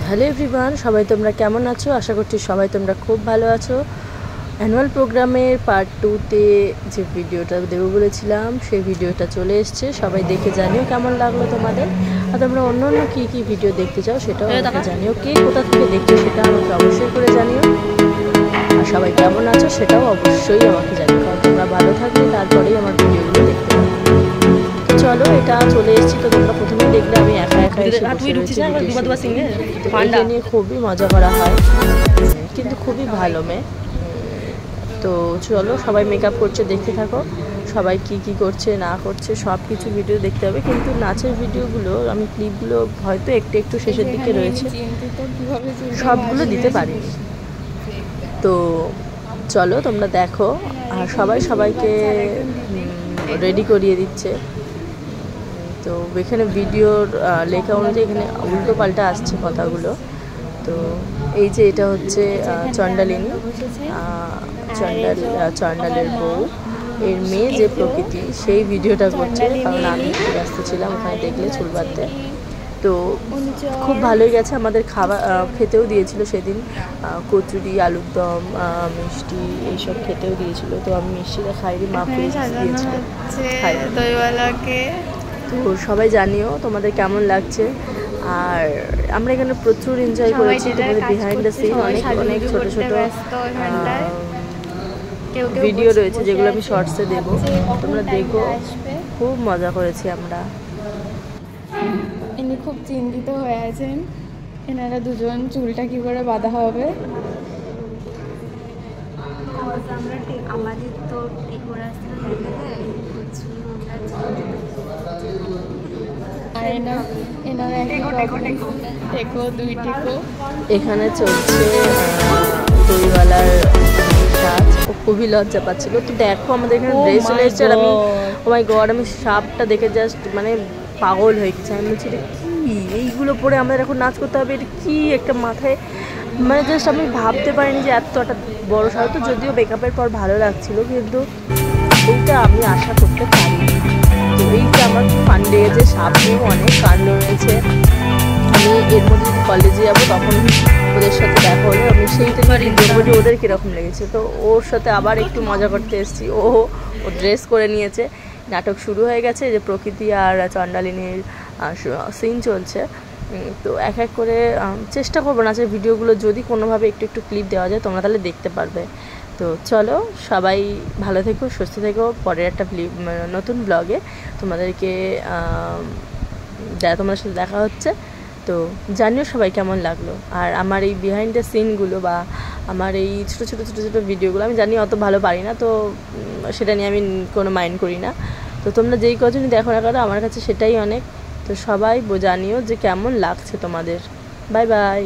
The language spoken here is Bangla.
হ্যালো এভরিওয়ান, সবাই তোমরা কেমন আছো? আশা করছি সবাই তোমরা খুব ভালো আছো। অ্যানুয়াল প্রোগ্রামের পার্ট 2তে যে ভিডিওটা দেবো বলেছিলাম সেই ভিডিওটা চলে এসছে। সবাই দেখে জানিও কেমন লাগলো তোমাদের। আর তোমরা অন্য অন্য কী কী ভিডিও দেখতে চাও সেটাও আমাকে জানিও। কে কোথা থেকে দেখছো সেটা আমাকে অবশ্যই করে জানিও। আর সবাই কেমন আছো সেটাও অবশ্যই আমাকে জানিও, কারণ তোমরা ভালো থাকলে তারপরেই আমার ভিডিওগুলো দেখতে পাবো। চলো, এটা চলে এসেছি। তো তোমরা প্রথমে দেখলে আমি একা একা এসে বসে রয়েছি। এটা নিয়ে খুবই মজা করা হয়, কিন্তু খুবই ভালো মেয়ে। তো চলো, সবাই মেকআপ করছে, দেখতে থাকো। সবাই কি কি করছে না করছে সব কিছু ভিডিও দেখতে হবে, কিন্তু নাচের ভিডিওগুলো আমি ক্লিপগুলো হয়তো একটু একটু শেষের দিকে রয়েছে, সবগুলো দিতে পারিনি। তো চলো তোমরা দেখো। আর সবাই সবাইকে রেডি করিয়ে দিচ্ছে। তো এখানে ভিডিওর লেখা অনুযায়ী এখানে উল্টো পাল্টা আসছে কথাগুলো। তো এই যে এটা হচ্ছে চণ্ডালিনী, চণ্ডালের বউ, এর মেয়ে যে প্রকৃতি, সেই ভিডিওটা করছে। কারণ আমি একটু ব্যস্ত ছিলাম ওখানে, দেখলে চুল বাঁধতে। তো খুব ভালোই গেছে। আমাদের খাবার খেতেও দিয়েছিল সেদিন, কচুরি, আলুর দম, মিষ্টি এইসব খেতেও দিয়েছিল। তো আমি মিষ্টিটা খাইনি, মা দিয়েছিল দইওয়ালাকে। তো সবাই জানিও তোমাদের কেমন লাগছে। আর আমরা এখানে প্রচুর এনজয় করেছি। তোমাদের বিহাইন্ড দ্য সিন অনেক অনেক ছোটো ছোটো ভিডিও রয়েছে, যেগুলো আমি শর্টসে দেবো, তোমরা দেখো। খুব মজা করেছি আমরা। ইনি খুব চিন্তিত হয়ে আছেন, এনারা দুজন চুলটা কি করে বাঁধা হবে। আমাদের তো এখানে চলছে দইওয়ালার কাজ। ও খুবই লজ্জা পাচ্ছিল। তো দেখো আমাদের এখানে ড্রেস চলে এসছে। আর আমি, ও মাই গড, আমি সাপটা দেখে জাস্ট মানে পাগল হয়ে গেছে। আমি বলছি এটা কি, এইগুলো পরে আমাদের এখন নাচ করতে হবে, এটা কি একটা মাথায়, মানে জাস্ট আমি ভাবতে পারিনি যে এত একটা বড় সাপ। তো যদিও মেকআপের পর ভালো লাগছিল, কিন্তু এইটা আমি আশা করতে পারিনি। তো এইটা আমার খুব ফান লেগেছে। সাপ নিয়েও অনেক কাণ্ড রয়েছে। আমি এর মধ্যে যদি কলেজে যাবো তখন ওদের সাথে দেখা হলো, আমি সেইটা দেখবো যে ওদের কীরকম লেগেছে। তো ওর সাথে আবার একটু মজা করতে এসেছি। ও ড্রেস করে নিয়েছে। নাটক শুরু হয়ে গেছে, যে প্রকৃতি আর চণ্ডালিনীর সিন চলছে। তো এক এক করে চেষ্টা করবো নাচের ভিডিওগুলো যদি কোনোভাবে একটু একটু ক্লিপ দেওয়া যায়, তোমরা তাহলে দেখতে পারবে। তো চলো, সবাই ভালো থেকো, সুস্থ থেকো। পরের একটা নতুন ব্লগে তোমাদেরকে তোমাদের সাথে দেখা হচ্ছে। তো জানিও সবাই কেমন লাগলো। আর আমার এই বিহাইন্ড দ্য সিনগুলো বা আমার এই ছোটো ছোটো ছোটো ছোটো ভিডিওগুলো আমি জানি অত ভালো পারি না, তো সেটা নিয়ে আমি কোনো মাইন্ড করি না। তো তোমরা যেই কজনই দেখো না কেন, আমার কাছে সেটাই অনেক। তো সবাই জানিও যে কেমন লাগছে তোমাদের। Bye bye.